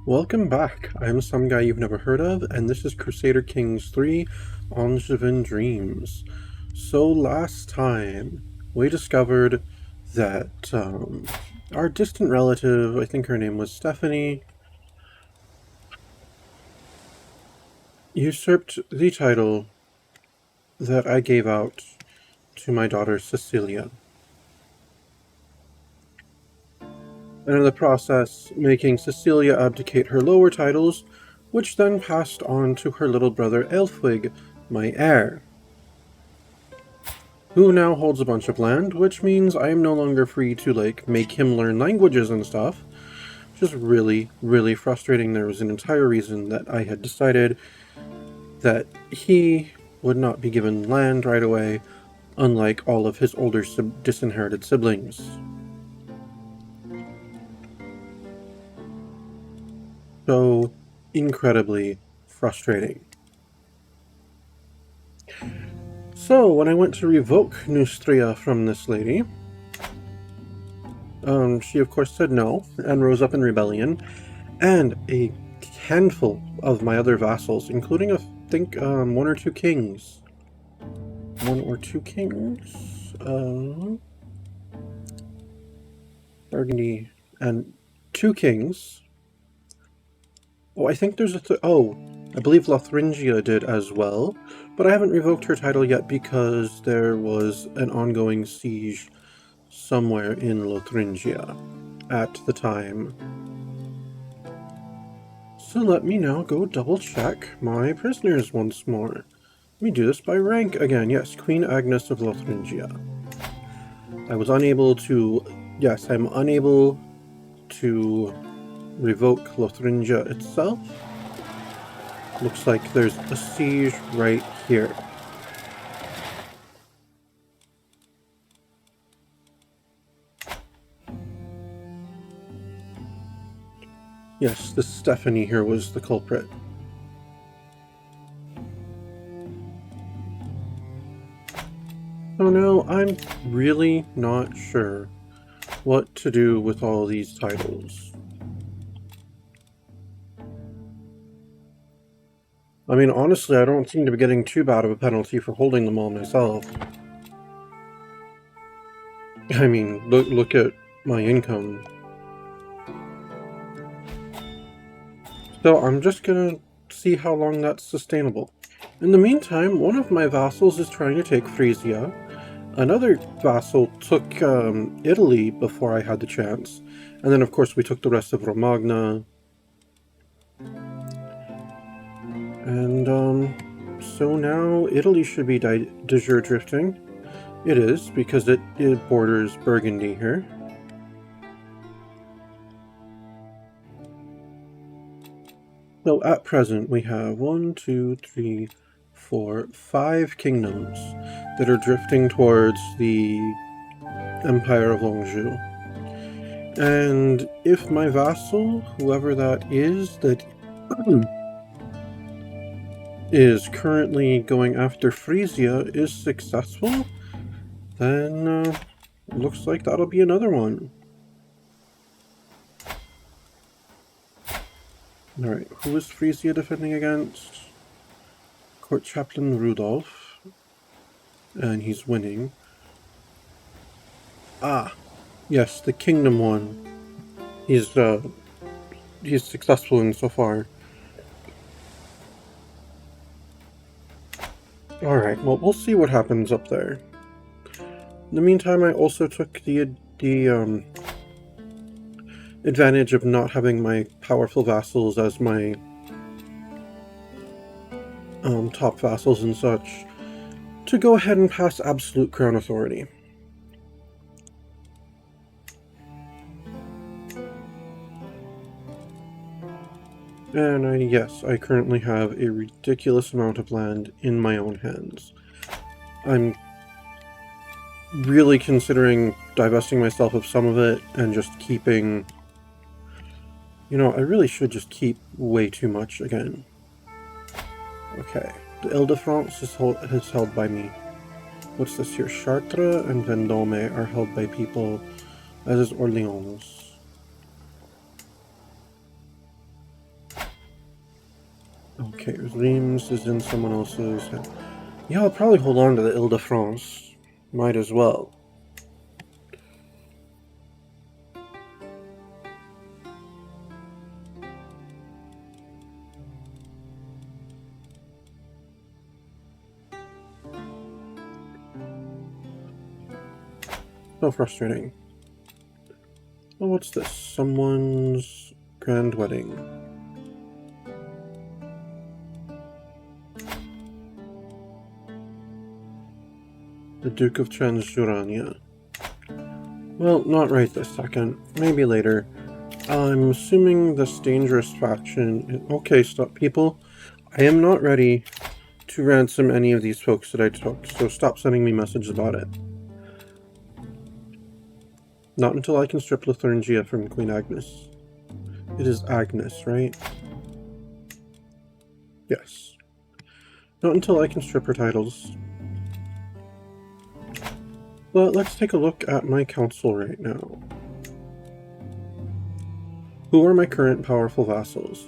Welcome back. I'm some guy you've never heard of, and this is Crusader Kings 3 Angevin Dreams. So last time, we discovered that our distant relative, I think her name was Stephanie, usurped the title that I gave out to my daughter Cecilia. And in the process, making Cecilia abdicate her lower titles, which then passed on to her little brother Elfwig, my heir, who now holds a bunch of land, which means I am no longer free to, make him learn languages and stuff. Just really, really frustrating. There was an entire reason that I had decided that he would not be given land right away, unlike all of his older disinherited siblings. So incredibly frustrating. So, when I went to revoke Neustria from this lady, she of course said no, and rose up in rebellion, and a handful of my other vassals, including, I think, one or two kings. Burgundy, and two kings. Oh, I think there's I believe Lotharingia did as well, but I haven't revoked her title yet because there was an ongoing siege somewhere in Lotharingia at the time. So let me now go double check my prisoners once more. Let me do this by rank again. Yes, Queen Agnes of Lotharingia. I was unable to... Yes, I'm unable to revoke Lotharingia itself. Looks like there's a siege right here. Yes, this Stephanie here was the culprit. So now I'm really not sure what to do with all these titles. I mean, honestly, I don't seem to be getting too bad of a penalty for holding them all myself. I mean, look at my income. So I'm just gonna see how long that's sustainable. In the meantime, one of my vassals is trying to take Frisia. Another vassal took Italy before I had the chance. And then, of course, we took the rest of Romagna. And, so now Italy should be de jure drifting. It is, because it borders Burgundy here. So at present we have 1, 2, 3, 4, 5 kingdoms that are drifting towards the Empire of Anjou. And if my vassal, whoever that is is currently going after Frisia, is successful, then looks like that'll be another one. Alright, who is Frisia defending against? Court Chaplain Rudolph. And he's winning. Ah, yes, the Kingdom one. He's successful in so far. Alright, well, we'll see what happens up there. In the meantime, I also took the advantage of not having my powerful vassals as my top vassals and such to go ahead and pass absolute crown authority. And yes, I currently have a ridiculous amount of land in my own hands. I'm really considering divesting myself of some of it and just keeping... You know, I really should just keep way too much again. Okay, the Ile-de-France is held by me. What's this here? Chartres and Vendôme are held by people, as is Orléans. Okay, Reims is in someone else's hand. Yeah, I'll probably hold on to the Ile-de-France. Might as well. So frustrating. Oh, what's this? Someone's grand wedding. The Duke of Transjurania. Well, not right this second. Maybe later. I'm assuming this dangerous faction... Okay, stop, people. I am not ready to ransom any of these folks that I took, so stop sending me messages about it. Not until I can strip Lotharingia from Queen Agnes. It is Agnes, right? Yes. Not until I can strip her titles. But let's take a look at my council right now. Who are my current powerful vassals?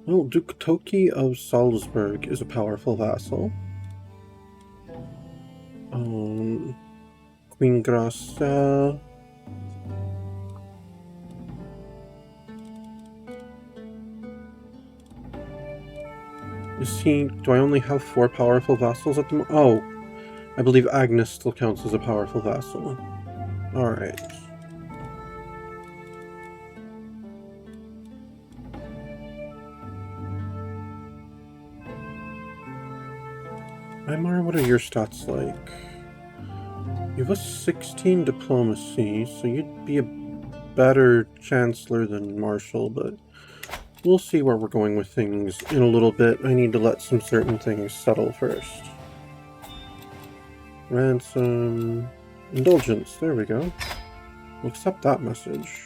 Well, Duke Toki of Salzburg is a powerful vassal. Queen Gracia... Do I only have 4 powerful vassals at the moment? Oh, I believe Agnes still counts as a powerful vassal. Alright. Aymar, what are your stats like? You have a 16 diplomacy, so you'd be a better chancellor than Marshal, but we'll see where we're going with things in a little bit. I need to let some certain things settle first. Ransom... Indulgence, there we go. We'll accept that message.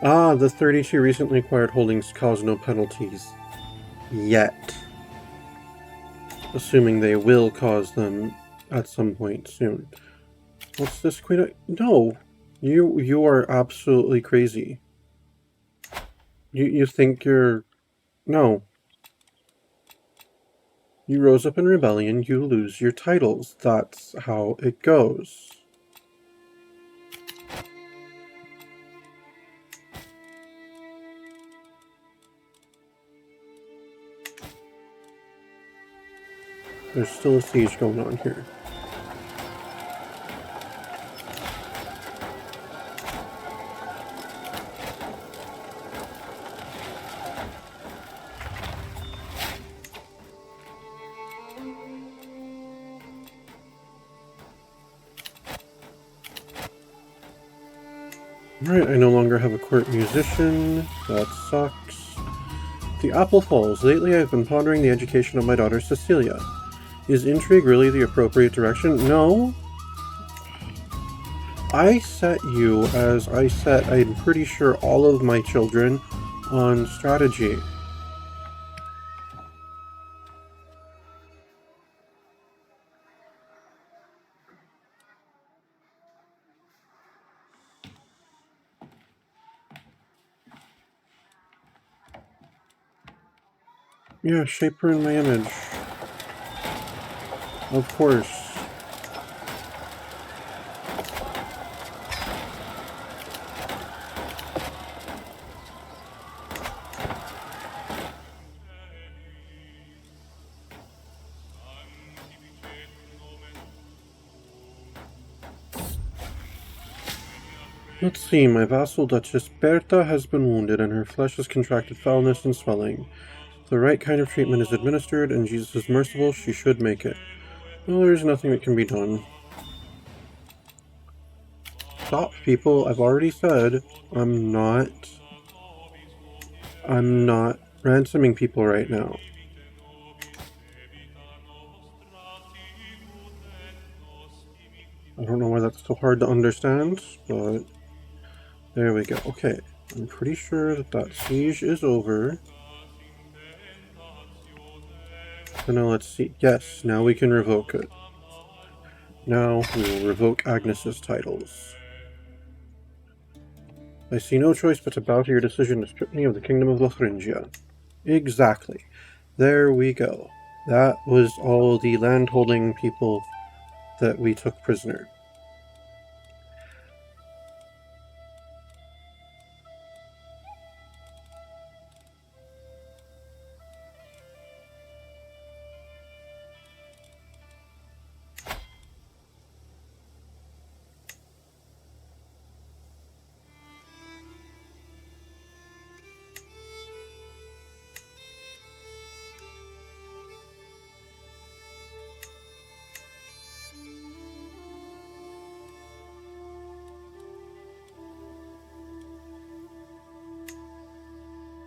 Ah, the 32 recently acquired holdings cause no penalties. Yet. Assuming they will cause them at some point soon. What's this, Queen? No! You are absolutely crazy. You think you're... No. You rose up in rebellion, you lose your titles. That's how it goes. There's still a siege going on here. Right, I no longer have a court musician. That sucks. The apple falls. Lately I've been pondering the education of my daughter Cecilia. Is intrigue really the appropriate direction? No. I set you as I set, I'm pretty sure, all of my children on strategy. Yeah, shape her in my image. Of course. Let's see, my vassal Duchess Berta has been wounded and her flesh has contracted foulness and swelling. If the right kind of treatment is administered and Jesus is merciful, she should make it. Well, there's nothing that can be done. Stop, people. I've already said I'm not ransoming people right now. I don't know why that's so hard to understand, but there we go. Okay, I'm pretty sure that that siege is over. So now let's see. Yes, now we can revoke it. Now we will revoke Agnes's titles. I see no choice but to bow to your decision to strip me of the kingdom of Lothringia. Exactly. There we go. That was all the landholding people that we took prisoner.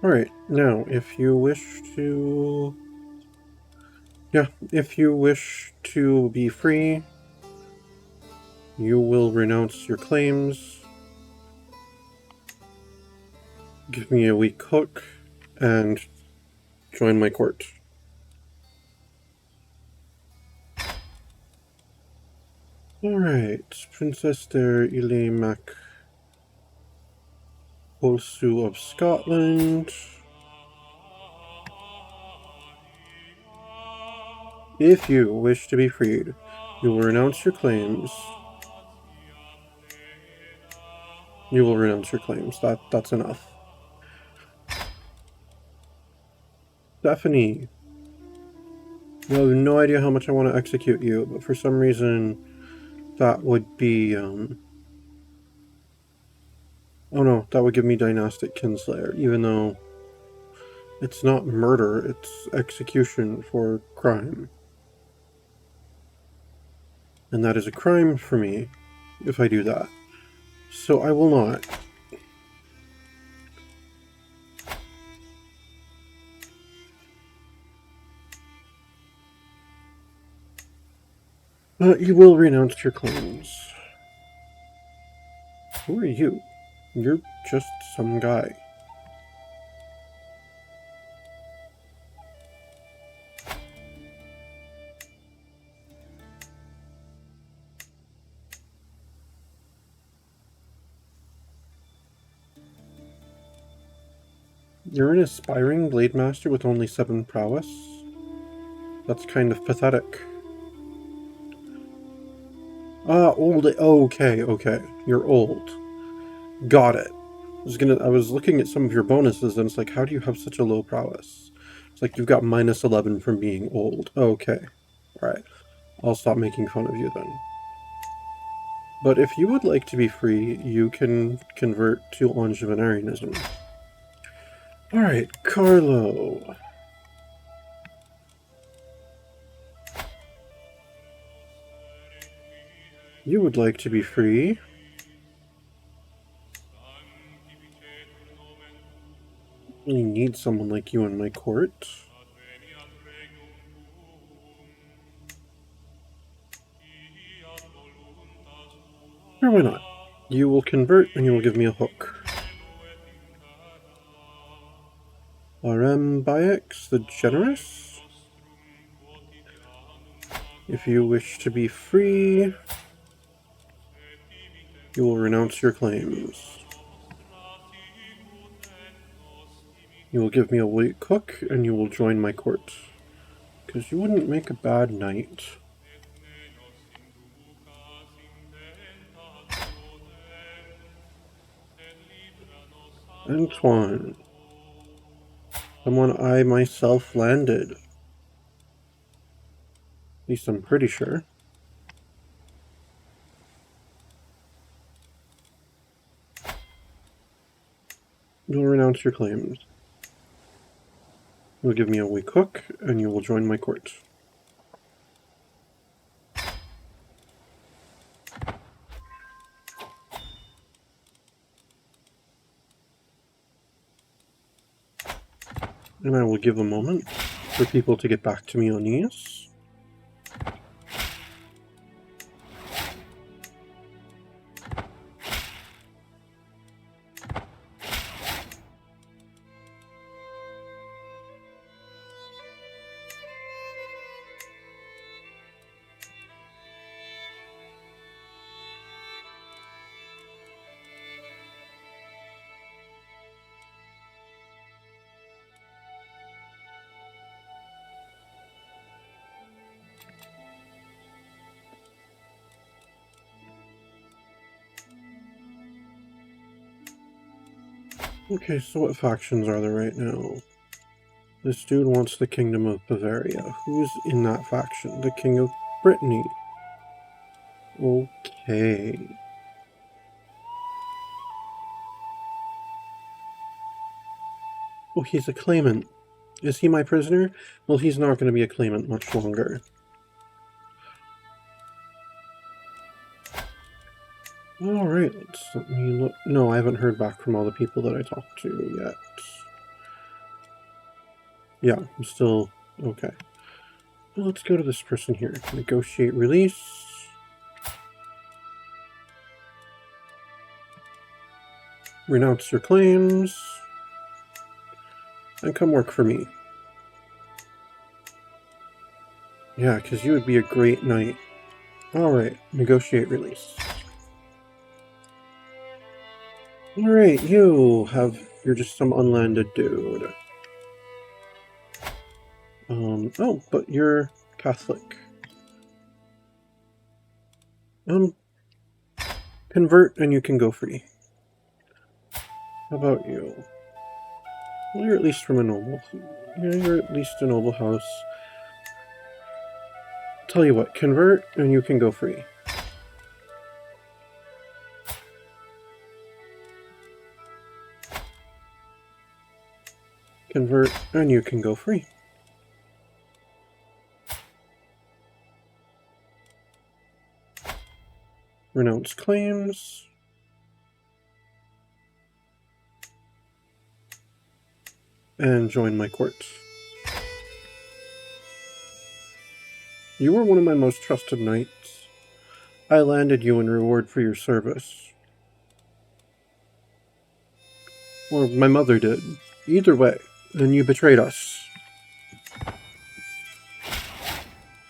Alright, now, if you wish to... Yeah, if you wish to be free, you will renounce your claims, give me a weak hook, and join my court. Alright, Princess der Ile Mac Holsu of Scotland. If you wish to be freed, you will renounce your claims. You will renounce your claims. That's enough. Stephanie, you have no idea how much I want to execute you, but for some reason that would be, oh no, that would give me Dynastic Kinslayer, even though it's not murder, it's execution for crime. And that is a crime for me if I do that. So I will not. You will renounce your claims. Who are you? You're just some guy. You're an aspiring blade master with only 7 prowess? That's kind of pathetic. Ah, old. Okay. You're old. Got it. I was looking at some of your bonuses and it's like, how do you have such a low prowess? It's like you've got minus 11 from being old. Okay. Alright. I'll stop making fun of you then. But if you would like to be free, you can convert to Angevinianism. Alright, Carlo. You would like to be free. I really need someone like you in my court. Or why not? You will convert and you will give me a hook. RM Bayek, the Generous. If you wish to be free, you will renounce your claims. You will give me a weak hook and you will join my court. Because you wouldn't make a bad knight. Antoine. Someone I myself landed. At least I'm pretty sure. You'll renounce your claims. You'll give me a weak hook, and you will join my court. And I will give a moment for people to get back to me on these. Okay, so what factions are there right now? This dude wants the Kingdom of Bavaria. Who's in that faction? The King of Brittany. Okay. Oh, he's a claimant. Is he my prisoner? Well, he's not going to be a claimant much longer. Alright, let me look. No, I haven't heard back from all the people that I talked to yet. Yeah, I'm still okay. Well, let's go to this person here. Negotiate release. Renounce your claims. And come work for me. Yeah, because you would be a great knight. Alright, negotiate release. Alright, you're just some unlanded dude. Oh, but you're Catholic. Convert and you can go free. How about you? Well, you're at least from a noble. Yeah, you're at least a noble house. Tell you what, convert and you can go free. Convert and you can go free. Renounce claims. And join my court. You were one of my most trusted knights. I landed you in reward for your service. Or my mother did. Either way, and you betrayed us.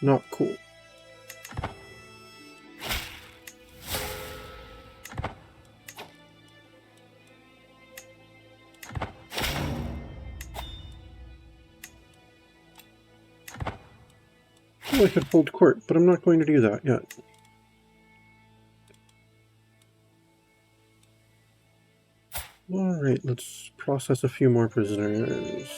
Not cool. Oh, I could hold court, but I'm not going to do that yet. Alright, let's process a few more prisoners.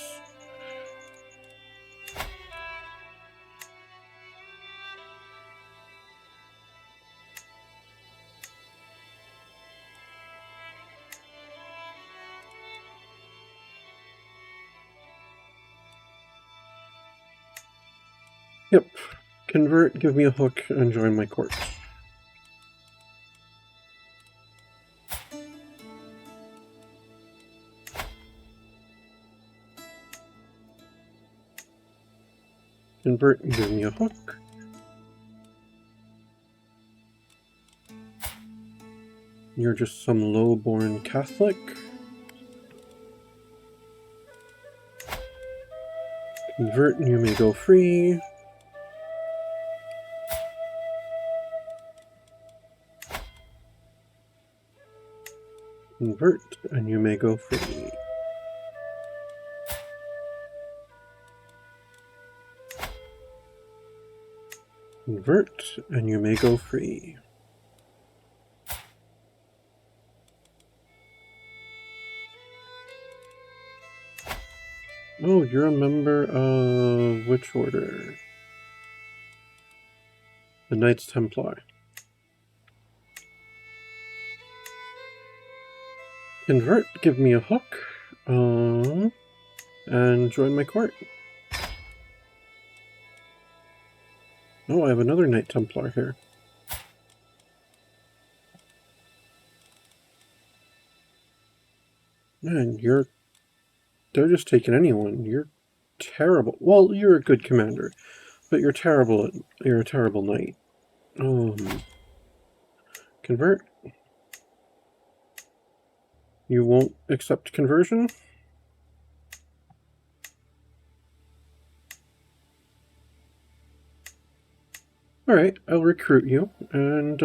Yep. Convert, give me a hook, and join my court. Convert and give me a hook. You're just some low-born Catholic. Convert and you may go free. Convert and you may go free. Convert and you may go free. Oh, you're a member of which order? The Knights Templar. Convert, give me a hook, and join my court. Oh, I have another Knight Templar here. Man, they're just taking anyone. You're terrible. Well, you're a good commander, but you're terrible. You're a terrible knight. Convert. You won't accept conversion? Alright, I'll recruit you and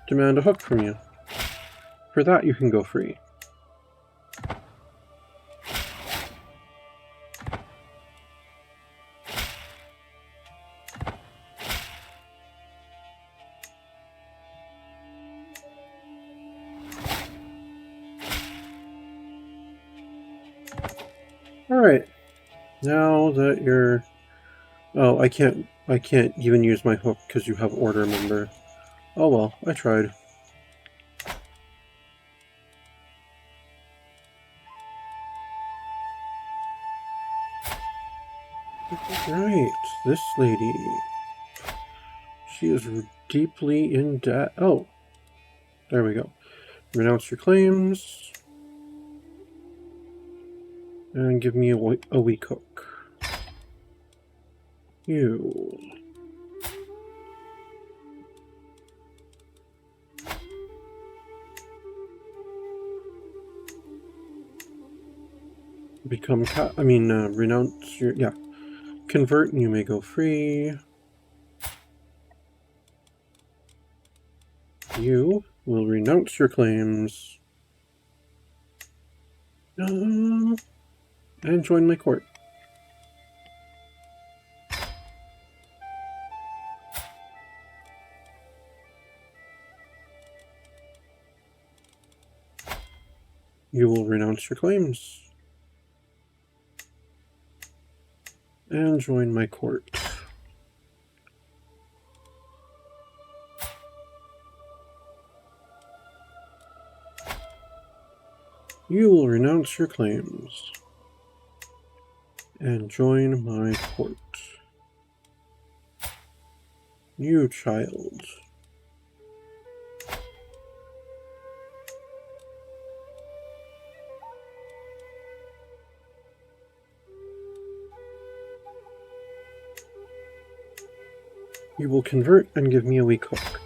demand a hook from you. For that, you can go free. Alright. Now that you're... Oh, I can't even use my hook because you have order, remember. Oh well, I tried. Right, this lady. She is deeply in debt. Oh, there we go. Renounce your claims. And give me a weak hook. You. Become renounce your... Yeah. Convert and you may go free. You will renounce your claims. And join my court. You will renounce your claims. And join my court. You will renounce your claims. And join my court. You child. You will convert and give me a weak hook.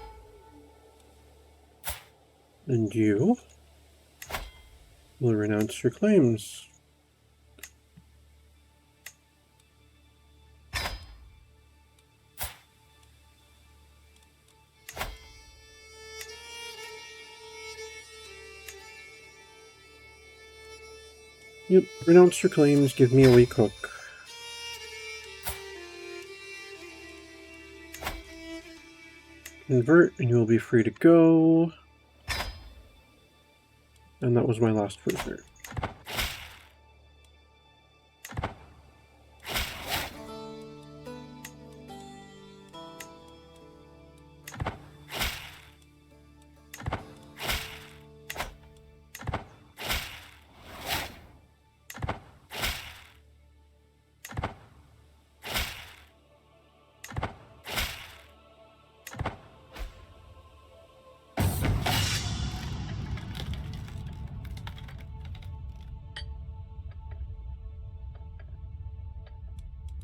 And you will renounce your claims. Yep, renounce your claims, give me a weak hook. Convert and you will be free to go. And that was my last prisoner.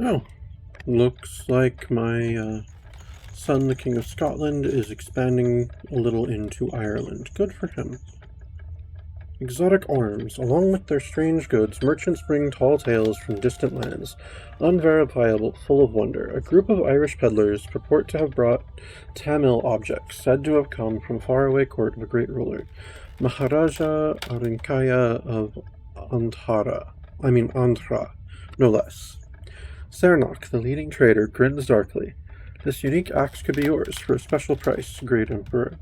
Oh, looks like my son, the King of Scotland, is expanding a little into Ireland. Good for him. Exotic arms. Along with their strange goods, merchants bring tall tales from distant lands, unverifiable, full of wonder. A group of Irish peddlers purport to have brought Tamil objects, said to have come from faraway court of a great ruler, Maharaja Arinkaya of Andhra, no less. Cernach, the leading trader, grins darkly. This unique axe could be yours for a special price, great emperor.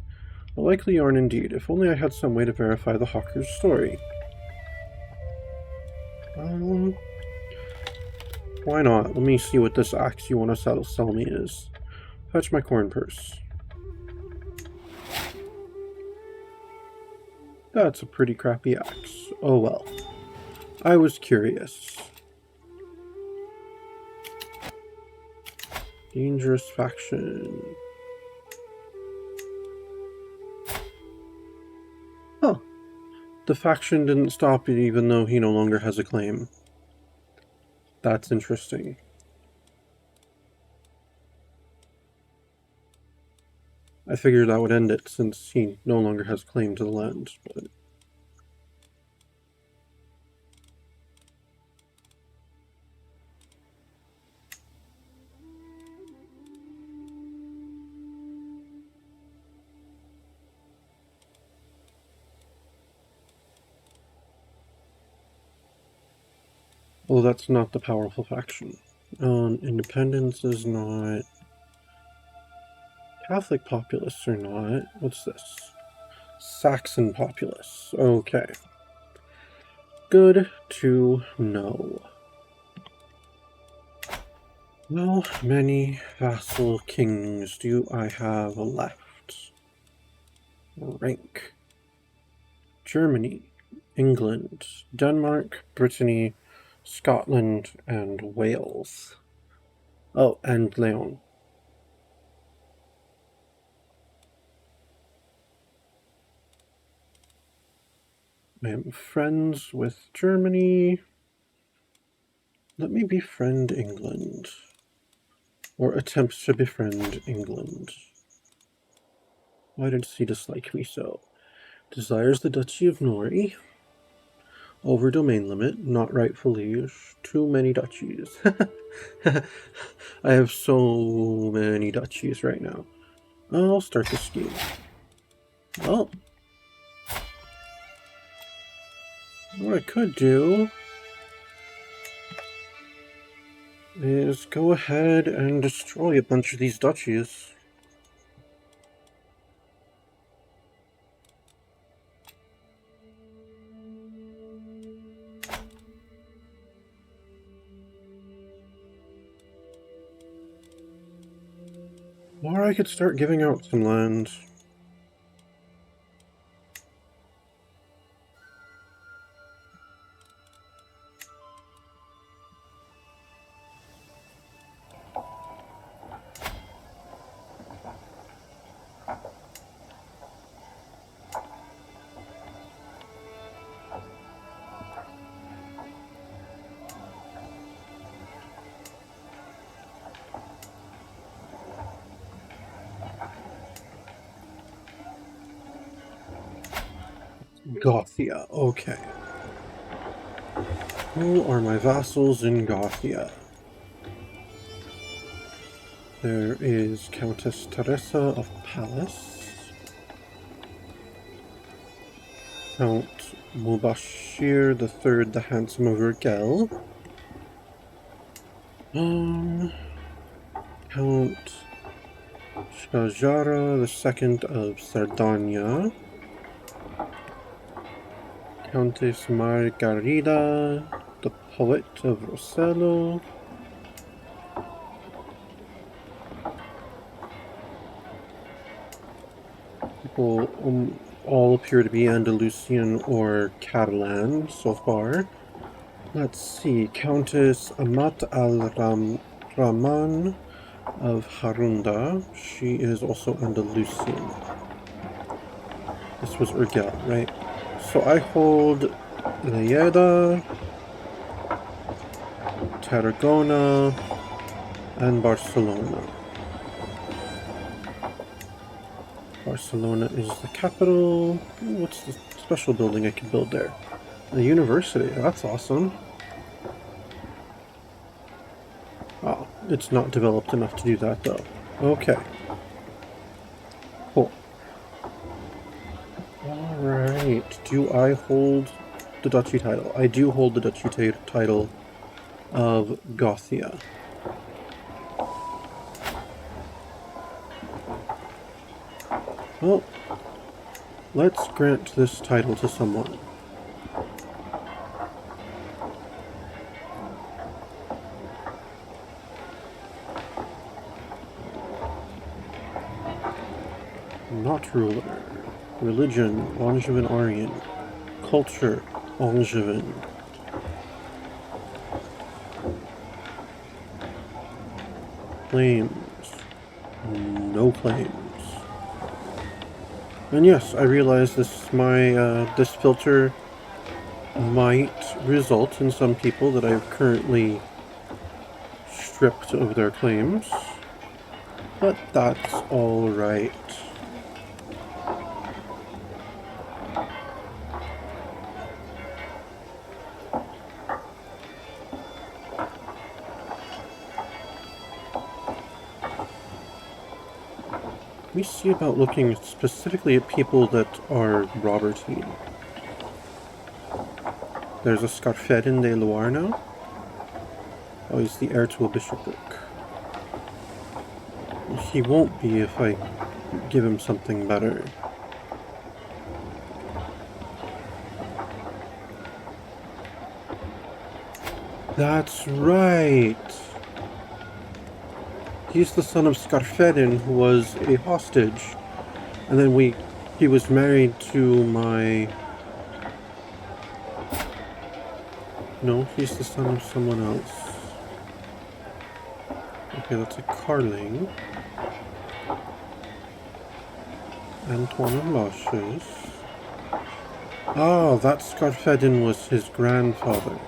A likely yarn indeed, if only I had some way to verify the hawker's story. Why not? Let me see what this axe you want to sell me is. Fetch my corn purse. That's a pretty crappy axe. Oh well. I was curious. Dangerous faction. Huh. The faction didn't stop it even though he no longer has a claim. That's interesting. I figured that would end it since he no longer has claim to the land, but... Well, that's not the powerful faction. Independence is not... Catholic populists are not. What's this? Saxon populists. Okay. Good to know. How many vassal kings do I have left? Rank. Germany, England, Denmark, Brittany, Scotland, and Wales. Oh, and Leon. I am friends with Germany. Let me befriend England. Or attempt to befriend England. Why does he dislike me so? Desires the Duchy of Nori. Over domain limit, not rightful liege. Too many duchies. I have so many duchies right now. I'll start the scheme. Well, what I could do is go ahead and destroy a bunch of these duchies. Or I could start giving out some land. Gothia, okay. Who are my vassals in Gothia? There is Countess Teresa of Pallas, Count Mubashir III the Handsome of Urgel, Count Shajara II of Sardinia, Countess Margarida, the poet of Rossello, people all appear to be Andalusian or Catalan so far. Let's see, Countess Amat al-Rahman of Harunda. She is also Andalusian. This was Urgel, right? So I hold Lleida, Tarragona, and Barcelona. Barcelona is the capital. What's the special building I could build there? A university. That's awesome. Oh, it's not developed enough to do that, though. Okay. Cool. Alright. Do I hold the duchy title? I do hold the duchy title of Gothia. Well, let's grant this title to someone. Not ruler. Religion, Angevin Aryan. Culture, Angevin. Claims. No claims. And yes, I realize this filter might result in some people that I've currently stripped of their claims, but that's alright. We see about looking specifically at people that are Robertine. There's a Scarfedin de Loire now. Oh, he's the heir to a bishopric. He won't be if I give him something better. That's right! He's the son of Skarfedin, who was a hostage. And then he was married to my... No, he's the son of someone else. Okay, that's a Carling. Antoine of Lashes. Ah, that Skarfedin was his grandfather.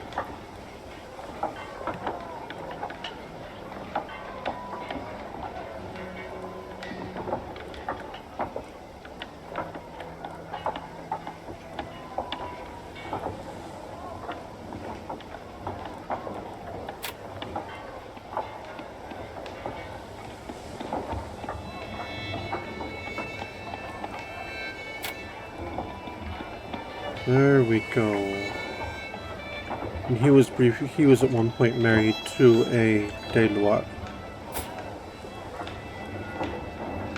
There we go. And he was at one point married to a De Loire.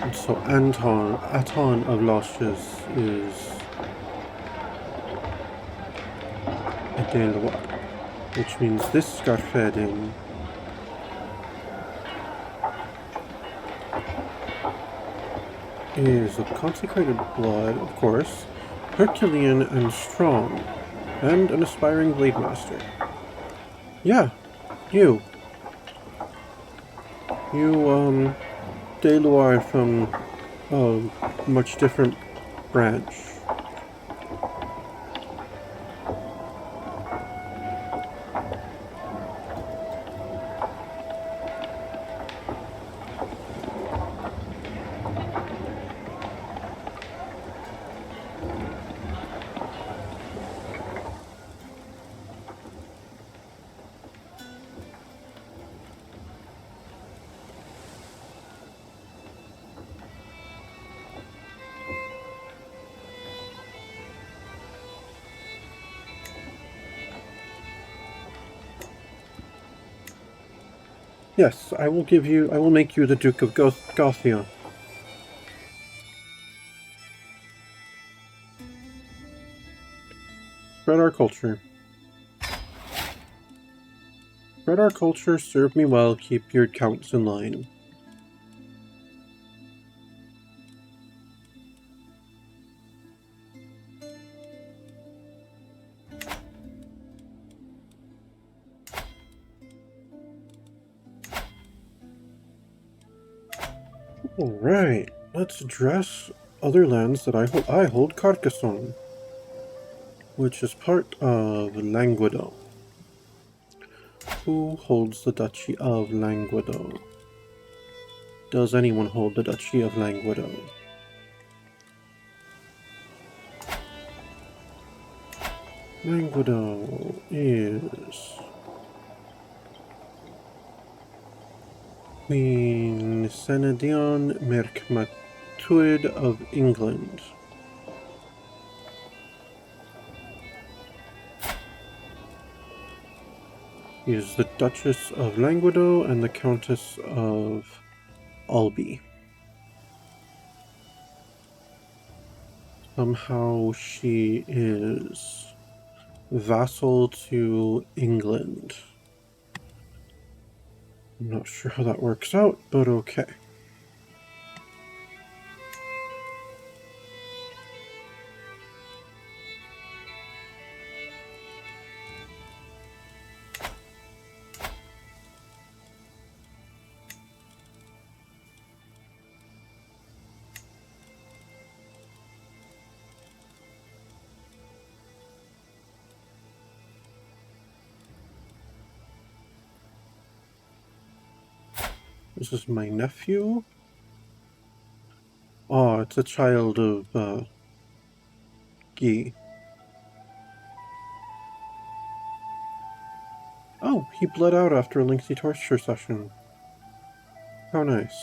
And so Aton of Lashes is a De Loire, which means this Skarfedin is of consecrated blood, of course, Herculean and strong, and an aspiring blade master. Yeah, you, De Loire from a much different branch. Yes, I will make you the Duke of Gothia. Spread our culture. Spread our culture, serve me well, keep your counts in line. Alright, let's address other lands that I hold Carcassonne, which is part of Languedoc. Who holds the Duchy of Languedoc? Does anyone hold the Duchy of Languedoc? Languedoc is Queen Senedion Mercmatuid of England. She is the Duchess of Languedoc and the Countess of Albi. Somehow she is vassal to England. I'm not sure how that works out, but okay. This is my nephew? Oh, it's a child of, Guy. Oh, he bled out after a lengthy torture session. How nice.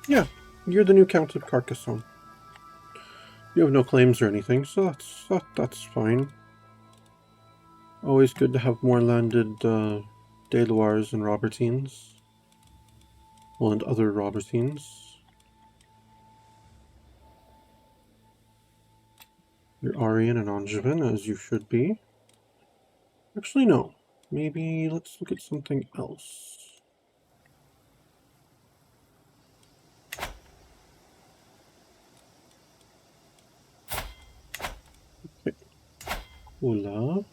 Yeah, you're the new Count of Carcassonne. You have no claims or anything, so that's fine. Always good to have more landed De Loires and Robertines. Well, and other Robertines. You're Aryan and Angevin, as you should be. Actually, no. Maybe let's look at something else. Okay. Hola.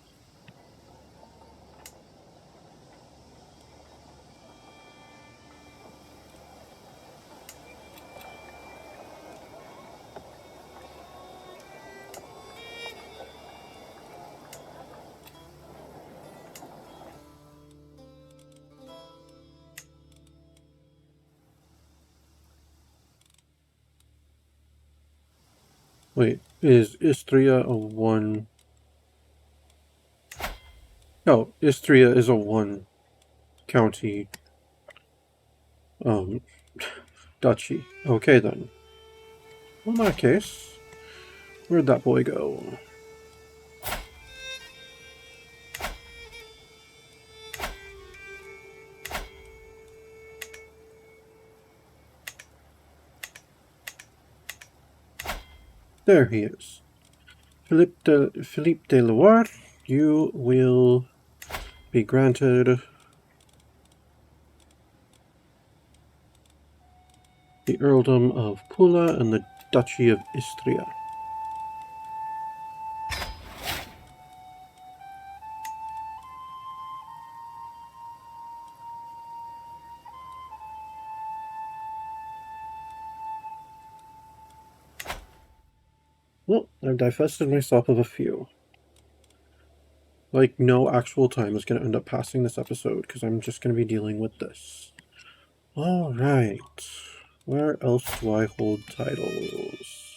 Wait, is Istria a 1? Oh, Istria is a 1 county um duchy. Okay then. Well, in that case, where'd that boy go? There he is. Philippe de Loire, you will be granted the earldom of Pula and the duchy of Istria. Well, I've divested myself of a few. Like, no actual time is going to end up passing this episode, because I'm just going to be dealing with this. Alright. Where else do I hold titles?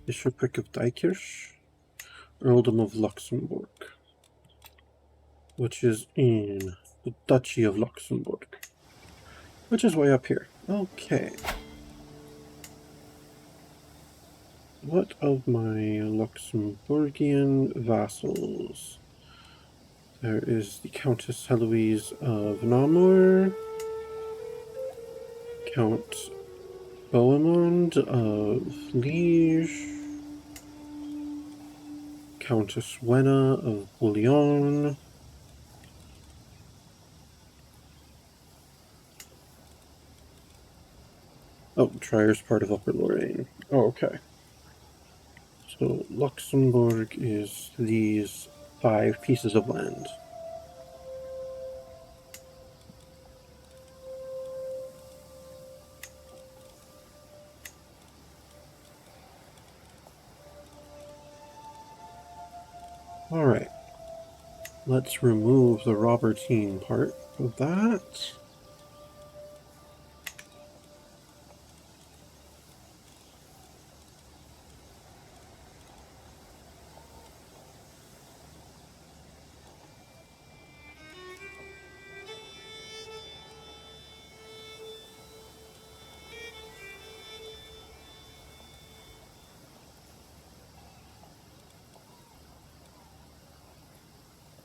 Bishopric of Dykirch, Earldom of Luxembourg, which is in the Duchy of Luxembourg, which is way up here. Okay. What of my Luxembourgian vassals? There is the Countess Heloise of Namur, Count Bohemond of Liege, Countess Wenna of Bouillon, oh, Trier's part of Upper Lorraine. Oh, okay. So Luxembourg is these 5 pieces of land. Alright. Let's remove the Robertine part of that.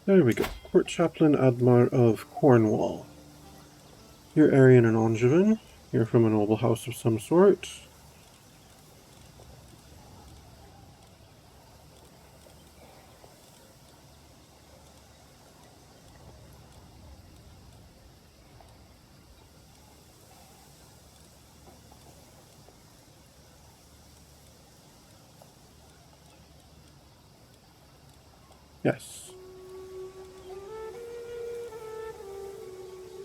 There we go. Court Chaplain Admar of Cornwall. You're Aryan and Angevin. You're from a noble house of some sort. Yes.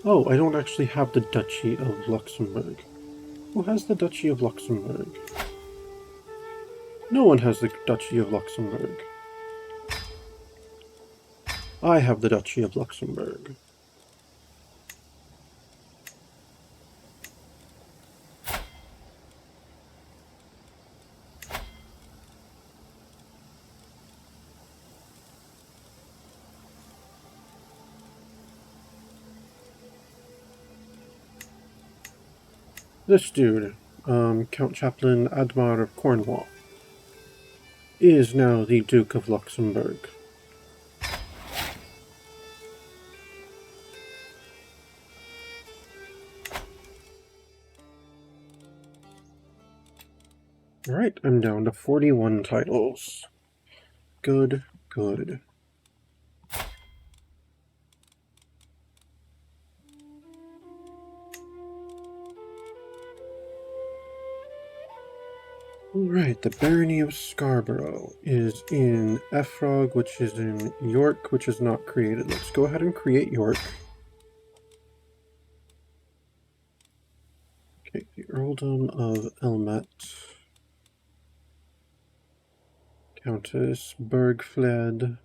Oh, I don't actually have the Duchy of Luxembourg. Who has the Duchy of Luxembourg? No one has the Duchy of Luxembourg. I have the Duchy of Luxembourg. This dude, Count Chaplain Admar of Cornwall, is now the Duke of Luxembourg. Alright, I'm down to 41 titles. Good, good. Alright, the Barony of Scarborough is in Efrog, which is in York, which is not created. Let's go ahead and create York. Okay, the Earldom of Elmet. Countess Bergfled.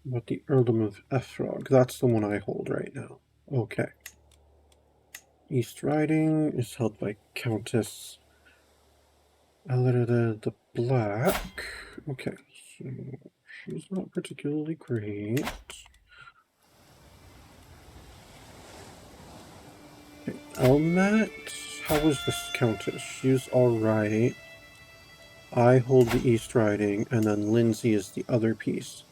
About the Earldom of Efrog. That's the one I hold right now. Okay. East Riding is held by Countess the Black. Okay, so she's not particularly great. Okay, Elmet. How is this Countess? She's alright. I hold the East Riding, and then Lindsay is the other piece.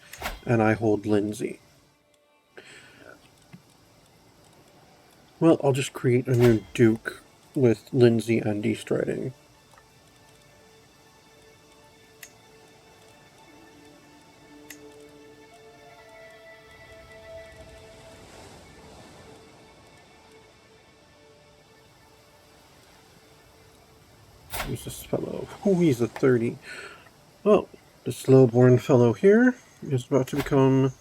And I hold Lindsay. Well, I'll just create a new Duke with Lindsay and East Riding. Who's this fellow? Oh, he's a 30. Oh, this low-born fellow here is about to become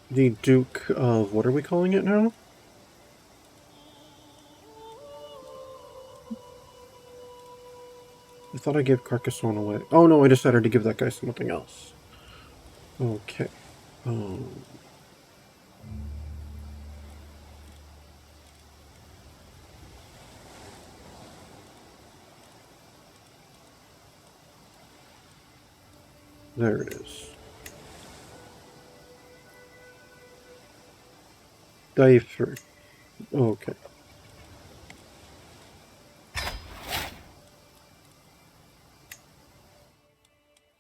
the Duke of... what are we calling it now? I thought I gave Carcassonne away. Oh no, I decided to give that guy something else. Okay. There it is. Diver. Okay.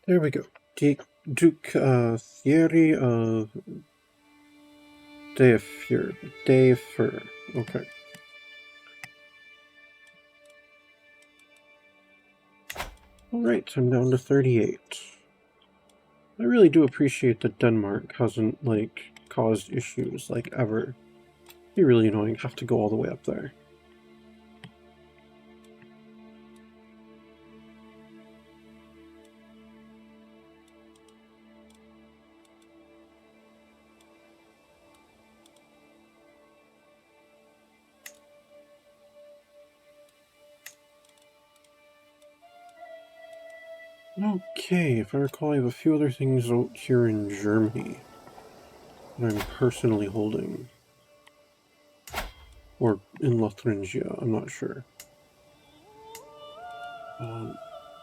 There we go. Duke Thierry of Defer. Okay. Alright, I'm down to 38. I really do appreciate that Denmark hasn't, like, caused issues, like, ever. It'd be really annoying to have to go all the way up there. Okay, if I recall, I have a few other things out here in Germany that I'm personally holding. Or in Lotharingia, I'm not sure.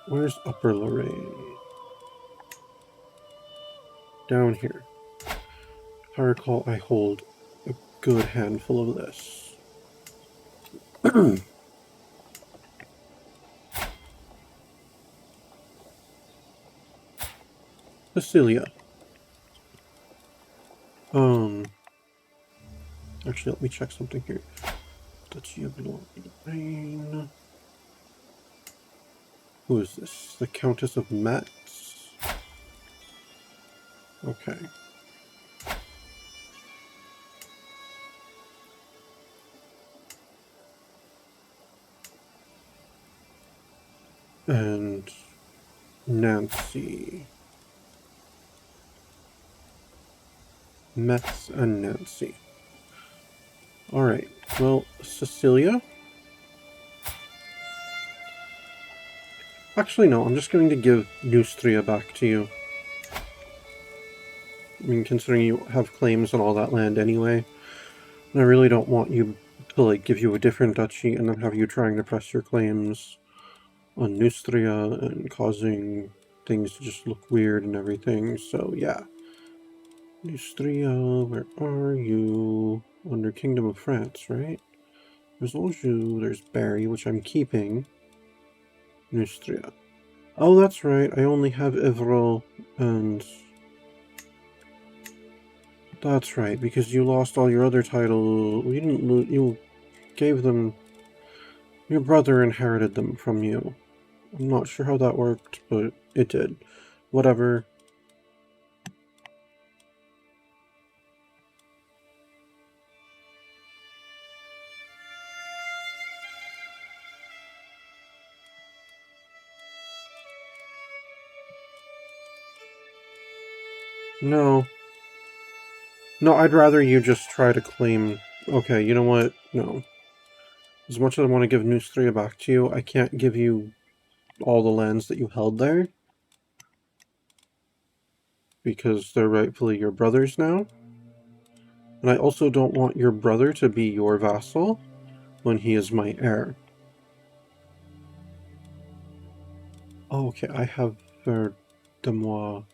Where's Upper Lorraine? Down here. If I recall, I hold a good handful of this. Cecilia. Actually, let me check something here. Duchy of Lorraine. Who is this? The Countess of Metz? Okay. And Nancy. Metz and Nancy. Alright, well, Cecilia? Actually, no, I'm just going to give Neustria back to you. I mean, considering you have claims on all that land anyway. And I really don't want you to, like, give you a different duchy and then have you trying to press your claims on Neustria and causing things to just look weird and everything, so yeah. Neustria, where are you? Under Kingdom of France, right? There's Anjou, there's Berry, which I'm keeping. Neustria. Oh, that's right, I only have Evreux and... That's right, because you lost all your other titles. You didn't lose, you gave them... Your brother inherited them from you. I'm not sure how that worked, but it did. Whatever. No. No, I'd rather you just try to claim... Okay, you know what? No. As much as I want to give Neustria back to you, I can't give you all the lands that you held there. Because they're rightfully your brother's now. And I also don't want your brother to be your vassal when he is my heir. Oh, okay, I have Verdemois,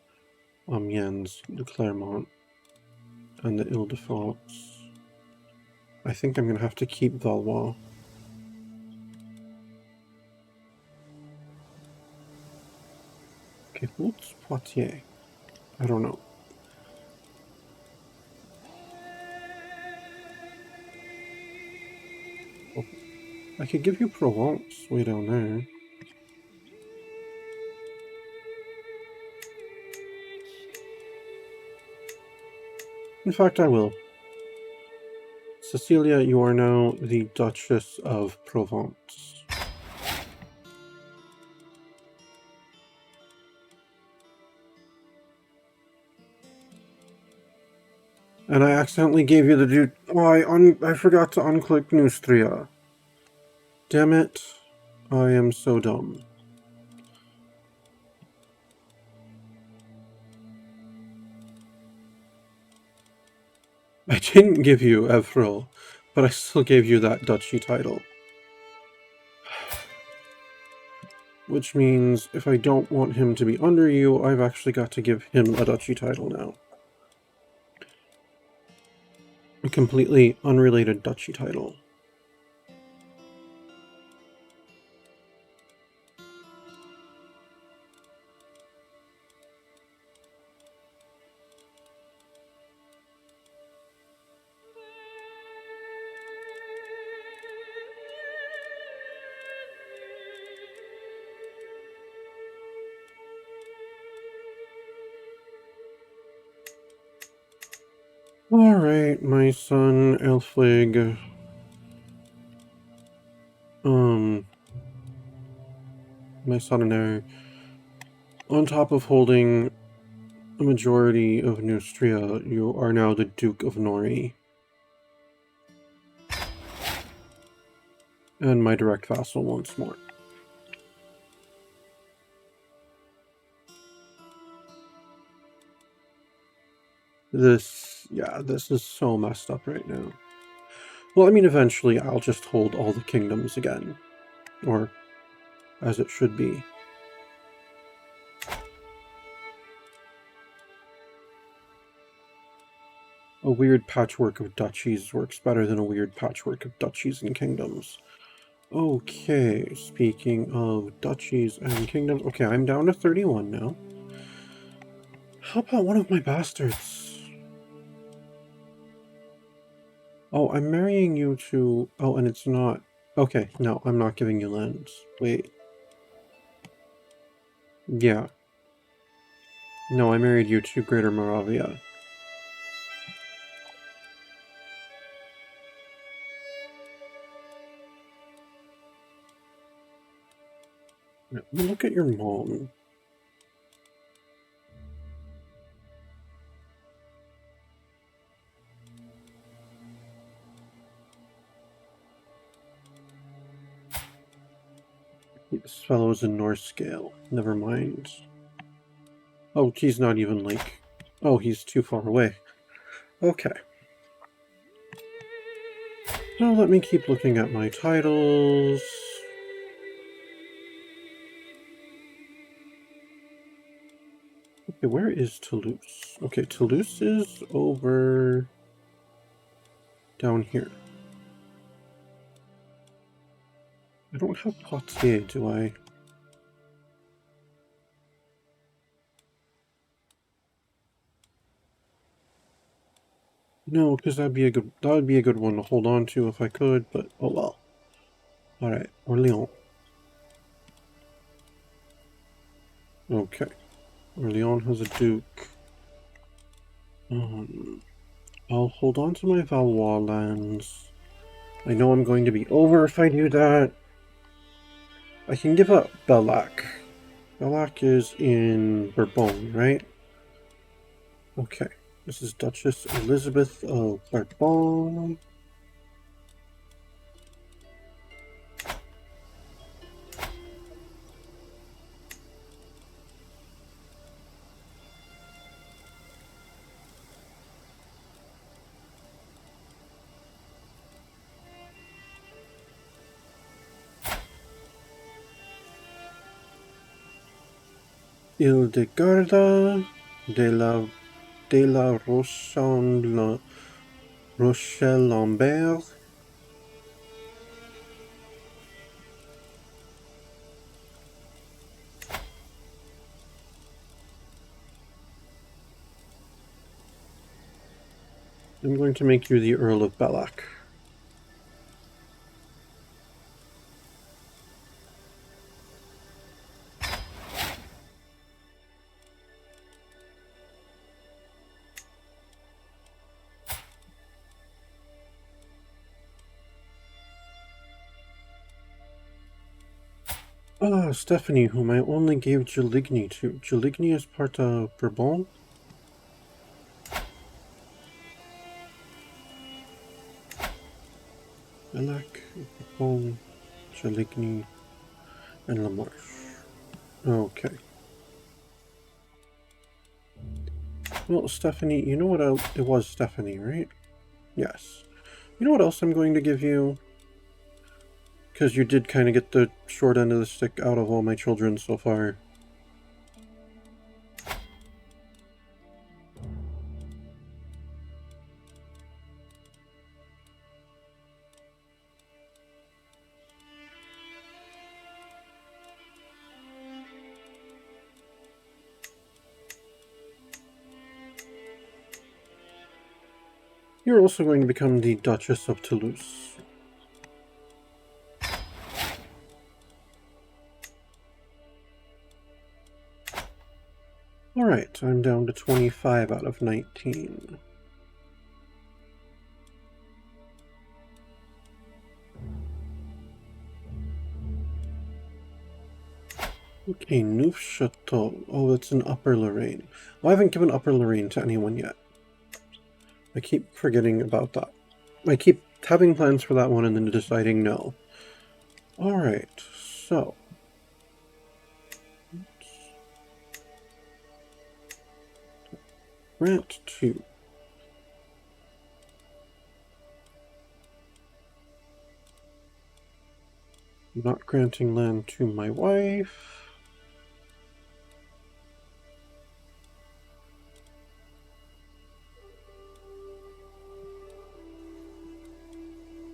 Amiens, the Clermont, and the Ile-de-France. I think I'm going to have to keep Valois. Okay, what's Poitiers? I don't know. Oh, I could give you Provence way down there. In fact, I will. Cecilia, you are now the Duchess of Provence. And I accidentally gave you the dude. Why? I forgot to unclick Neustria. Damn it. I am so dumb. I didn't give you Evreux, but I still gave you that duchy title. Which means if I don't want him to be under you, I've actually got to give him a duchy title now. A completely unrelated duchy title. Alright, my son, Elfwig. My son and heir. On top of holding a majority of Neustria, you are now the Duke of Nori. And my direct vassal once more. This is so messed up right now. Well, I mean, eventually I'll just hold all the kingdoms again. Or, as it should be. A weird patchwork of duchies works better than a weird patchwork of duchies and kingdoms. Okay, speaking of duchies and kingdoms... Okay, I'm down to 31 now. How about one of my bastards? Oh, I'm marrying you to... Oh, and it's not... Okay, no, I'm not giving you lands. Wait. Yeah. No, I married you to Greater Moravia. Look at your mom. This fellow is a Norse scale. Never mind. Oh, he's not even like... Oh, he's too far away. Okay. Now let me keep looking at my titles. Okay, where is Toulouse? Okay, Toulouse is over down here. I don't have Poitiers, do I? No, because that would be a good one to hold on to if I could, but oh well. Alright, Orléans. Okay. Orléans has a duke. I'll hold on to my Valois lands. I know I'm going to be over if I do that. I can give up Bellac. Bellac is in Bourbon, right? Okay. This is Duchess Elizabeth of Bourbon. Hildegarda de la Rochelle Lambert. I'm going to make you the Earl of Bellac. Ah, Stephanie, whom I only gave Geligny to. Geligny is part of Bourbon? Bellac, Bourbon, Geligny, and La Marche. Okay. Well, Stephanie, you know what else? It was Stephanie, right? Yes. You know what else I'm going to give you? Because you did kind of get the short end of the stick out of all my children so far. You're also going to become the Duchess of Toulouse. Alright, I'm down to 25 out of 19. Okay, Neufchâteau. Oh, it's in Upper Lorraine. Well, I haven't given Upper Lorraine to anyone yet. I keep forgetting about that. I keep having plans for that one and then deciding no. Alright, so... Grant 2. Not granting land to my wife.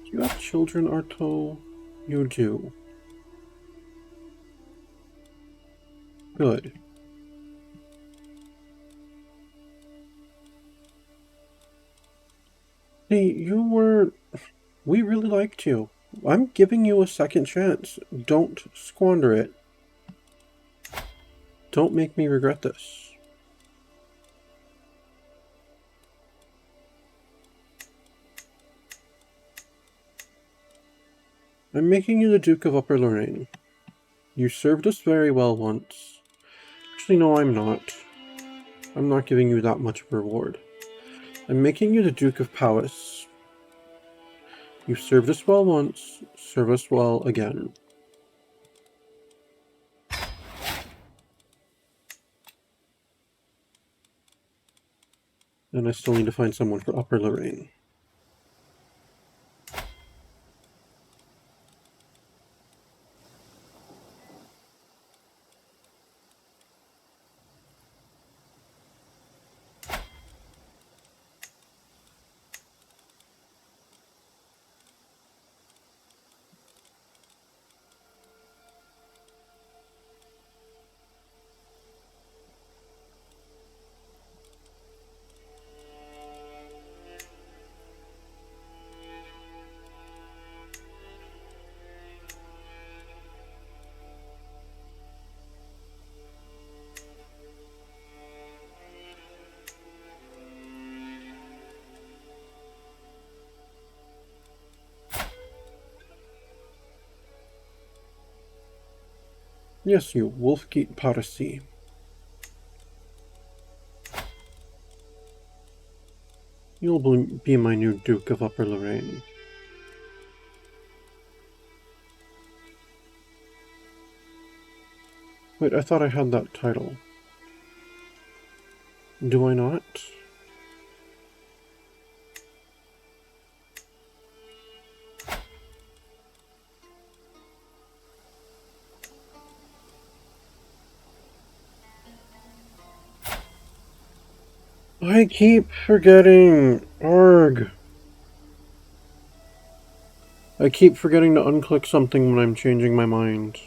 Do you have children, Arto? You do. Good. Hey, we really liked you. I'm giving you a second chance. Don't squander it. Don't make me regret this. I'm making you the Duke of Upper Lorraine. You served us very well once. Actually, no, I'm not. I'm not giving you that much reward. I'm making you the Duke of Powys. You served us well once, serve us well again. And I still need to find someone for Upper Lorraine. Yes, you Wolfgate Potassi. You'll be my new Duke of Upper Lorraine. Wait, I thought I had that title. Do I not? I keep forgetting! Arg! I keep forgetting to unclick something when I'm changing my mind.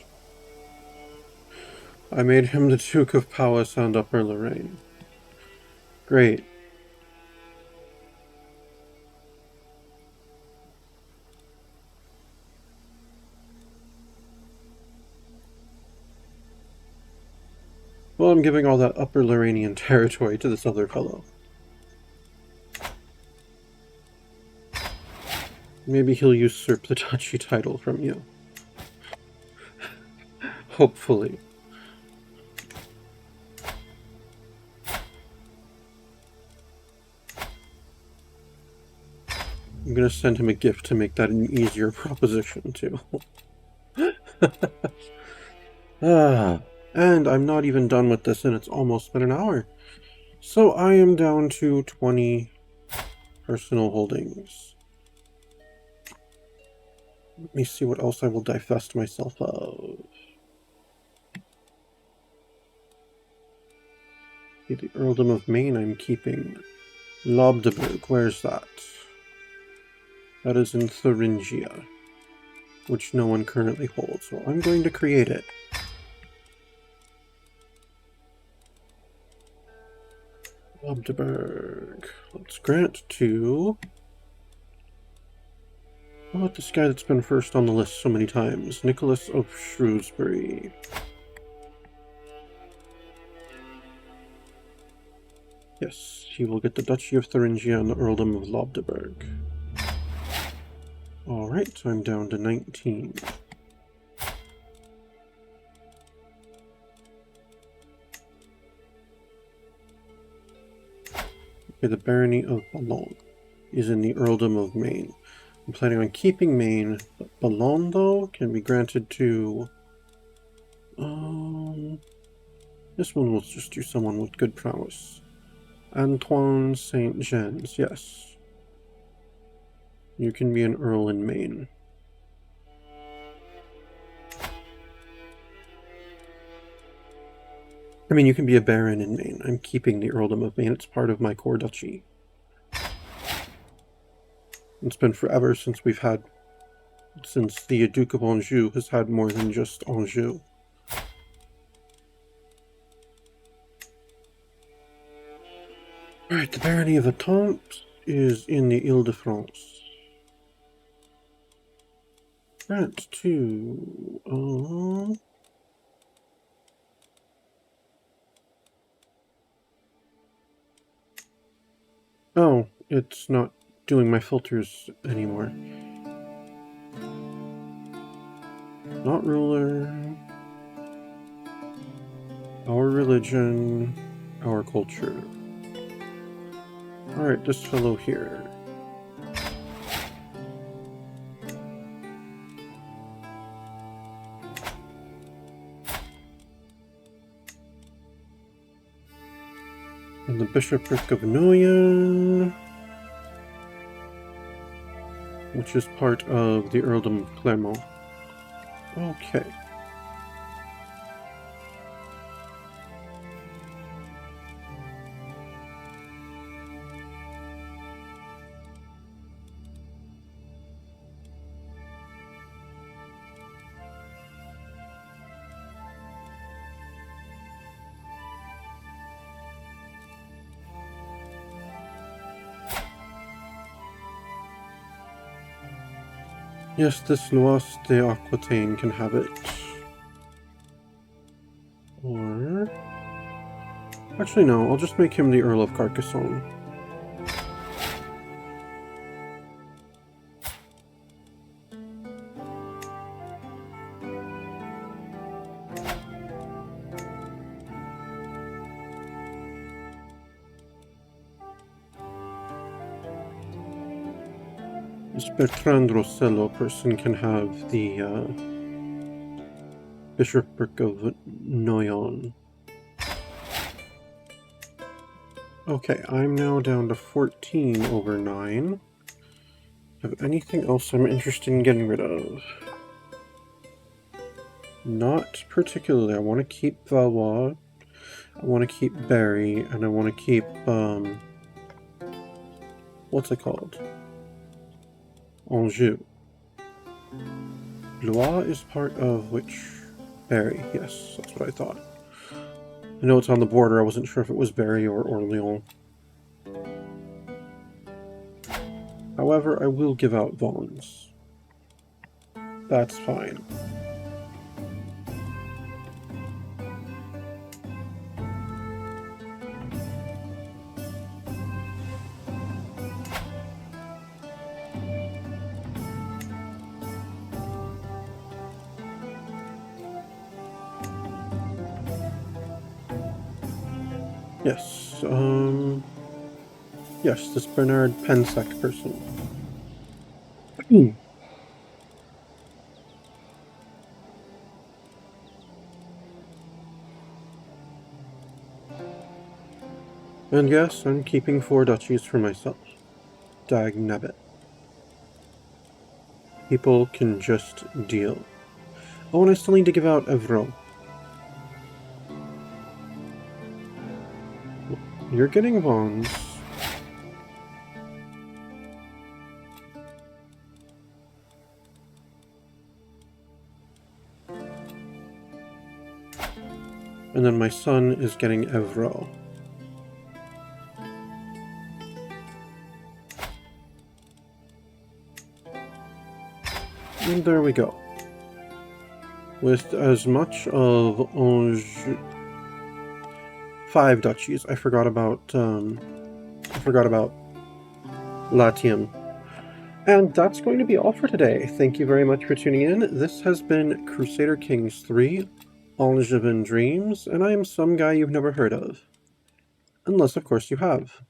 I made him the Duke of Powys and Upper Lorraine. Great. Well, I'm giving all that Upper Lorrainian territory to this other fellow. Maybe he'll usurp the duchy title from you. Hopefully. I'm gonna send him a gift to make that an easier proposition, too. And I'm not even done with this, and it's almost been an hour. So I am down to 20 personal holdings. Let me see what else I will divest myself of. The Earldom of Maine I'm keeping. Lobdeburg, where's that? That is in Thuringia, which no one currently holds, so I'm going to create it. Lobdeburg. Let's grant to... How about this guy that's been first on the list so many times? Nicholas of Shrewsbury. Yes, he will get the Duchy of Thuringia and the Earldom of Lobdeburg. Alright, so I'm down to 19. Okay, the Barony of Boulogne is in the Earldom of Maine. I'm planning on keeping Maine, but Boulogne, though, can be granted to... this one will just do someone with good prowess. Antoine Saint Gens, yes. You can be an Earl in Maine. I mean, you can be a Baron in Maine. I'm keeping the Earldom of Maine. It's part of my core duchy. It's been forever since since the Duke of Anjou has had more than just Anjou. Alright, the Barony of Étampes is in the Ile-de-France. Grant to... Oh, it's not doing my filters anymore. Not ruler. Our religion. Our culture. Alright, this fellow here. And the Bishopric of Noyon, which is part of the Earldom of Clermont. Okay. Yes, this Lois de Aquitaine can have it. Or... Actually, no, I'll just make him the Earl of Carcassonne. This Bertrand Rossello person can have the Bishopric of Noyon. Okay, I'm now down to 14 over 9. Have anything else I'm interested in getting rid of? Not particularly. I want to keep Valois, I want to keep Berry, and I want to keep, what's it called? Anjou. Blois is part of which? Berry, yes, that's what I thought. I know it's on the border, I wasn't sure if it was Berry or Orléans. However, I will give out Vons. That's fine. Yes, yes, this Bernard Pensec person. And yes, I'm keeping 4 duchies for myself. Dag nabbit. People can just deal. Oh, and I still need to give out Evreux. You're getting Vons. And then my son is getting Evreux. And there we go. With as much of Anjou... 5 duchies. I forgot about Latium. And that's going to be all for today. Thank you very much for tuning in. This has been Crusader Kings 3, Angevin Dreams, and I am some guy you've never heard of. Unless, of course, you have.